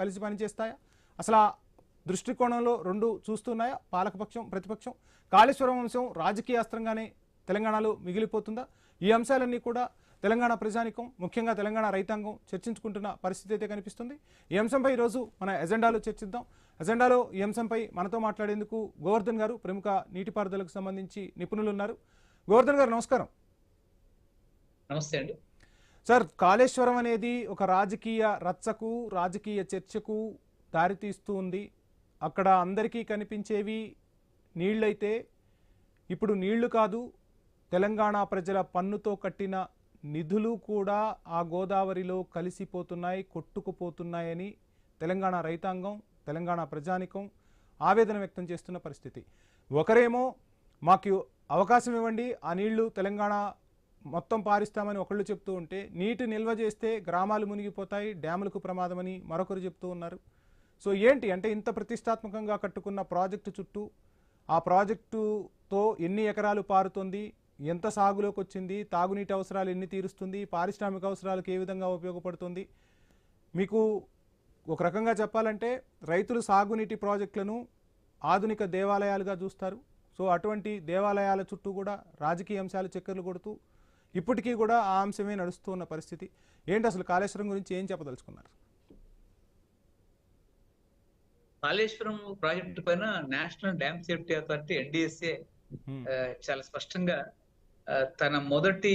కలిసి పనిచేస్తాయా? అసలు ఆ దృష్టికోణంలో రెండు చూస్తున్నాయా పాలకపక్షం ప్రతిపక్షం? కాళేశ్వరం అంశం రాజకీయ అస్త్రంగానే తెలంగాణలో మిగిలిపోతుందా? ఈ అంశాలన్నీ కూడా తెలంగాణ ప్రజానికం ముఖ్యంగా తెలంగాణ రైతాంగం చర్చించుకుంటున్న పరిస్థితి అయితే కనిపిస్తుంది. ఈ అంశంపై ఈరోజు మన ఎజెండాలో చర్చిద్దాం. ఎజెండాలో ఈ అంశంపై మనతో మాట్లాడేందుకు గోవర్ధన్ గారు ప్రముఖ నీటిపారుదలకు సంబంధించి నిపుణులు ఉన్నారు. గోవర్ధన్ గారు నమస్కారం. నమస్తే అండి సార్, కాళేశ్వరం అనేది ఒక రాజకీయ రచ్చకు రాజకీయ చర్చకు దారితీస్తూ ఉంది. అక్కడ అందరికీ కనిపించేవి నీళ్ళైతే ఇప్పుడు నీళ్లు కాదు, తెలంగాణ ప్రజల పన్నుతో కట్టిన నిధులు కూడా ఆ గోదావరిలో కలిసిపోతున్నాయి, కొట్టుకుపోతున్నాయని తెలంగాణ రైతాంగం తెలంగాణ ప్రజానికం ఆవేదన వ్యక్తం చేస్తున్న పరిస్థితి. ఒకరేమో మాకు అవకాశం ఇవ్వండి, ఆ నీళ్లు తెలంగాణ మొత్తం పారిస్తామని ఒకళ్ళు చెప్తూ ఉంటే, నీటి నిల్వ చేస్తే గ్రామాలు మునిగిపోతాయి, డ్యాములకు ప్రమాదమని మరొకరు చెప్తూ ఉన్నారు. సో ఏంటి అంటే ఇంత ప్రతిష్టాత్మకంగా కట్టుకున్న ప్రాజెక్టు చుట్టూ ఆ ప్రాజెక్టుతో ఎన్ని ఎకరాలు పారుతుంది, ఎంత సాగులోకి వచ్చింది, తాగునీటి అవసరాలు ఎన్ని తీరుస్తుంది, పారిశ్రామిక అవసరాలకు ఏ విధంగా ఉపయోగపడుతుంది? మీకు ఒక రకంగా చెప్పాలంటే రైతులు సాగునీటి ప్రాజెక్టులను ఆధునిక దేవాలయాలుగా చూస్తారు. సో అటువంటి దేవాలయాల చుట్టూ కూడా రాజకీయ అంశాలు చక్కర్లు కొడుతూ ఇప్పటికీ కూడా ఆ అంశమే నడుస్తూ ఉన్న పరిస్థితి. ఏంటి అసలు కాళేశ్వరం గురించి ఏం చెప్పదలుచుకున్నారు? కాళేశ్వరం ప్రాజెక్టు పైన national dam safety authority NDSA చాలా స్పష్టంగా తన మొదటి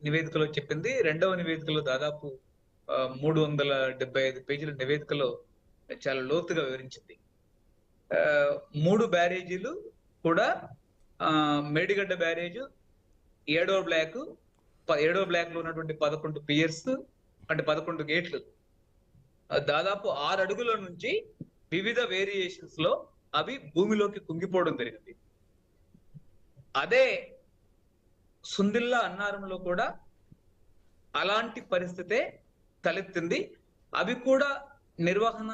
నివేదికలో చెప్పింది. రెండవ నివేదికలో దాదాపు 375 పేజీల నివేదికలో చాలా లోతుగా వివరించింది. 3 బ్యారేజీలు కూడా మేడిగడ్డ బ్యారేజ్, 7వ బ్లాక్ లో ఉన్నటువంటి 11 పియర్స్ అంటే 11 గేట్లు దాదాపు 6 అడుగుల నుంచి వివిధ వేరియేషన్స్ లో అవి భూమిలోకి కుంగిపోవడం జరిగింది. అదే సుందిల్లా అన్నారంలో కూడా అలాంటి పరిస్థితే తలెత్తింది. అవి కూడా నిర్వహణ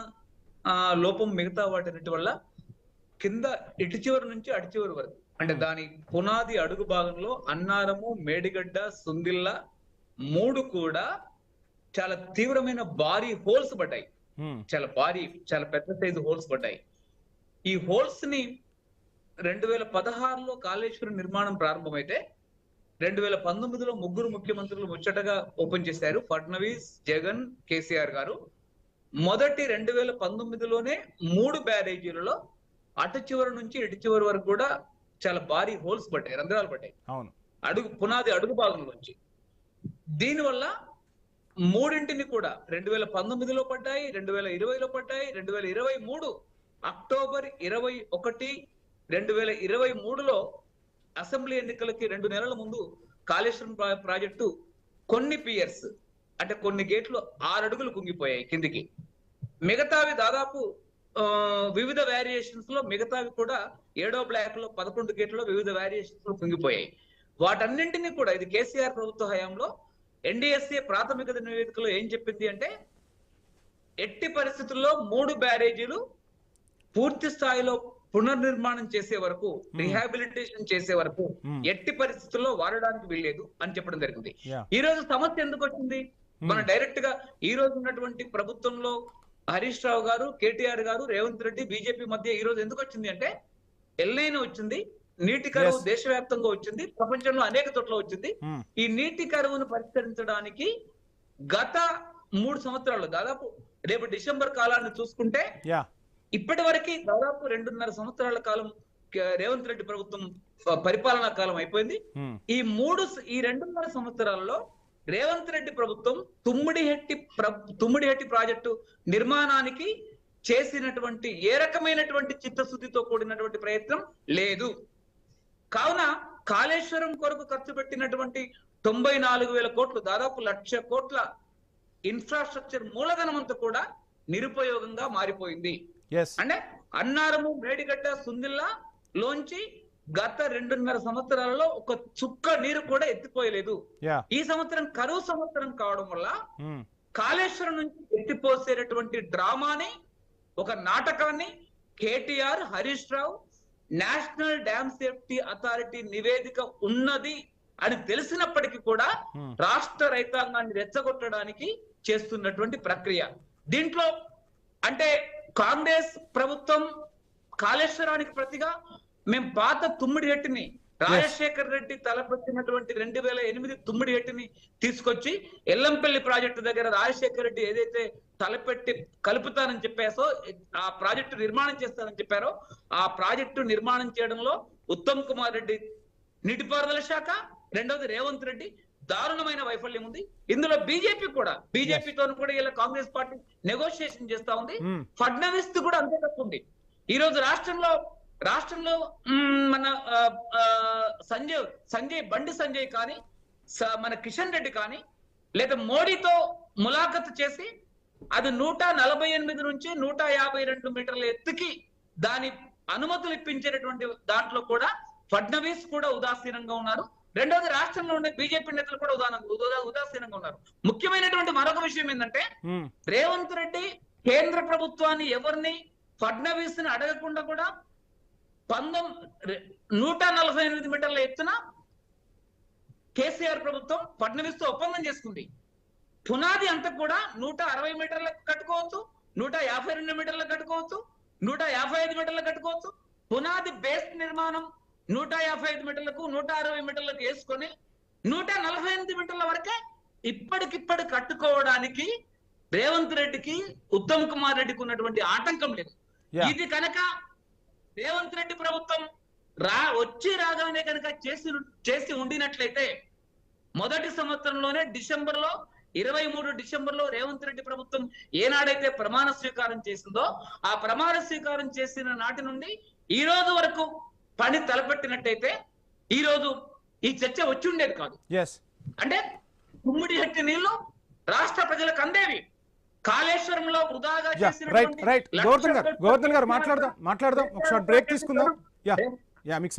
లోపం మిగతా వాటి వల్ల కింద ఇటు చివరి నుంచి అటు చివరి వరకు అంటే దాని పునాది అడుగు భాగంలో అన్నారము, మేడిగడ్డ, సుందిల్లా 3 కూడా చాలా తీవ్రమైన భారీ హోల్స్ పడ్డాయి. చాలా పెద్ద సైజు హోల్స్ పడ్డాయి. ఈ హోల్స్ ని 2016లో కాళేశ్వరం నిర్మాణం ప్రారంభమైతే 2019లో 3 ముఖ్యమంత్రులు ముచ్చటగా ఓపెన్ చేశారు. ఫడ్నవీస్, జగన్, కేసీఆర్ గారు. మొదటి 2019లోనే 3 బ్యారేజీలలో అటు చివరి నుంచి ఇటు చివరి వరకు కూడా చాలా భారీ హోల్స్ పడ్డాయి, రంధ్రాలు పడ్డాయి పునాది అడుగు భాగంలోంచి. దీనివల్ల 3 కూడా 2019లో పడ్డాయి, 2020లో పడ్డాయి, 2023 అక్టోబర్ 21, 2023లో అసెంబ్లీ ఎన్నికలకి 2 నెలల ముందు కాళేశ్వరం ప్రాజెక్టు కొన్ని పియర్స్ అంటే కొన్ని గేట్లు 6 అడుగులు కుంగిపోయాయి కిందికి. మిగతావి దాదాపు వివిధ వేరియేషన్స్ లో మిగతావి కూడా 7వ బ్లాక్ లో 11 గేట్లో వివిధ వేరియేషన్స్ లో కుంగిపోయాయి. వాటన్నింటినీ కూడా ఇది కేసీఆర్ ప్రభుత్వ హయాంలో NDSA ప్రాథమిక నివేదికలో ఏం చెప్పింది అంటే, ఎట్టి పరిస్థితుల్లో 3 బ్యారేజీలు పూర్తి స్థాయిలో పునర్నిర్మాణం చేసే వరకు, రిహాబిలిటేషన్ చేసే వరకు ఎట్టి పరిస్థితుల్లో వాడడానికి వీల్లేదు అని చెప్పడం జరిగింది. ఈ రోజు సమస్య ఎందుకు వచ్చింది? మన డైరెక్ట్ గా ఈ రోజు ఉన్నటువంటి ప్రభుత్వంలో హరీష్ రావు గారు, కేటీఆర్ గారు, రేవంత్ రెడ్డి, బీజేపీ మధ్య ఈ రోజు ఎందుకు వచ్చింది అంటే, ఎల్నైనా వచ్చింది, నీటి కరువు దేశవ్యాప్తంగా వచ్చింది, ప్రపంచంలో అనేక చోట్ల వచ్చింది. ఈ నీటి కరువును పరిష్కరించడానికి గత 3 సంవత్సరాలు దాదాపు రేపు డిసెంబర్ కాలాన్ని చూసుకుంటే ఇప్పటి వరకు దాదాపు 2.5 సంవత్సరాల కాలం రేవంత్ రెడ్డి ప్రభుత్వం పరిపాలనా కాలం అయిపోయింది. ఈ 2.5 సంవత్సరాలలో రేవంత్ రెడ్డి ప్రభుత్వం తుమ్మిడిహెట్టి ప్రాజెక్టు నిర్మాణానికి చేసినటువంటి ఏ రకమైనటువంటి చిత్తశుద్ధితో కూడినటువంటి ప్రయత్నం లేదు. కావున కాళేశ్వరం కొరకు ఖర్చు పెట్టినటువంటి 94,000 కోట్లు, దాదాపు 1,00,000 కోట్ల ఇన్ఫ్రాస్ట్రక్చర్ మూలధనం అంతా కూడా నిరుపయోగంగా మారిపోయింది. అంటే అన్నారము, మేడిగడ్డ, సుందిల్లా లోంచి గత 2.5 సంవత్సరాలలో ఒక చుక్క నీరు కూడా ఎత్తిపోయలేదు. ఈ సంవత్సరం కరువు సంవత్సరం కావడం వల్ల కాళేశ్వరం నుంచి ఎత్తిపోసేటటువంటి డ్రామాని, ఒక నాటకాన్ని KTR, Harish Rao national dam safety authority నివేదిక ఉన్నది అని తెలిసినప్పటికీ కూడా రాష్ట్ర రైతాంగాన్ని రెచ్చగొట్టడానికి చేస్తున్నటువంటి ప్రక్రియ. దీంట్లో అంటే కాంగ్రెస్ ప్రభుత్వం కాళేశ్వరానికి ప్రతిగా మేము పాత తుమ్మిడి హెట్టుని రాజశేఖర్ రెడ్డి తలపెట్టినటువంటి 2008 తుమ్మిడి హెట్టుని తీసుకొచ్చి ఎల్లంపల్లి ప్రాజెక్టు దగ్గర రాజశేఖర్ రెడ్డి ఏదైతే తలపెట్టి కలుపుతానని చెప్పేసో ఆ ప్రాజెక్టు నిర్మాణం చేస్తానని చెప్పారో ఆ ప్రాజెక్టు నిర్మాణం చేయడంలో ఉత్తమ్ కుమార్ రెడ్డి నీటిపారుదల శాఖ, రెండవది రేవంత్ రెడ్డి దారుణమైన వైఫల్యం ఉంది. ఇందులో బీజేపీతో కూడా ఇలా కాంగ్రెస్ పార్టీ నెగోషియేషన్ చేస్తా ఉంది. ఫడ్నవీస్ కూడా అంతే తప్పు ఉంది. ఈ రోజు రాష్ట్రంలో మన బండి సంజయ్ కానీ మన కిషన్ రెడ్డి కానీ లేదా మోడీతో ములాఖతు చేసి అది 148 నుంచి 152 మీటర్ల ఎత్తుకి దాని అనుమతులు ఇప్పించేటటువంటి దాంట్లో కూడా ఫడ్నవీస్ కూడా ఉదాసీనంగా ఉన్నారు. రెండవది రాష్ట్రంలో ఉండే బీజేపీ నేతలు కూడా ఉదాసీనంగా ఉన్నారు. ముఖ్యమైనటువంటి మరొక విషయం ఏంటంటే రేవంత్ రెడ్డి కేంద్ర ప్రభుత్వాన్ని ఎవరిని ఫడ్నవీస్ ని అడగకుండా కూడా 148 మీటర్ల ఎత్తున కేసీఆర్ ప్రభుత్వం ఫడ్నవీస్ తో ఒప్పందం చేసుకుంది. పునాది అంతా కూడా 160 మీటర్లకు కట్టుకోవచ్చు, 152 మీటర్లకు కట్టుకోవచ్చు, 155 మీటర్లకు కట్టుకోవచ్చు. పునాది బేస్ నిర్మాణం 155 మీటర్లకు 160 మీటర్లకు వేసుకొని 148 మీటర్ల వరకే ఇప్పటికిప్పటి కట్టుకోవడానికి రేవంత్ రెడ్డికి ఉత్తమ్ కుమార్ రెడ్డికి ఉన్నటువంటి ఆటంకం లేదు. ఇది కనుక రేవంత్ రెడ్డి ప్రభుత్వం రాగానే కనుక చేసి ఉండినట్లయితే మొదటి సంవత్సరంలోనే 23 డిసెంబర్లో రేవంత్ రెడ్డి ప్రభుత్వం ఏనాడైతే ప్రమాణ స్వీకారం చేసిందో ఆ ప్రమాణ స్వీకారం చేసిన నాటి నుండి ఈ రోజు వరకు పని తలపెట్టినట్టయితే ఈ రోజు ఈ చర్చ వచ్చి ఉండేది కాదు. అంటే ఉమ్మడి హెట్టి నీళ్లు రాష్ట్ర ప్రజలకు అందేవి. కాళేశ్వరంలో వృధాగా గోవర్ధన్ గారు మాట్లాడదాం. ఒక షార్ట్ బ్రేక్ తీసుకుందాం. మీకు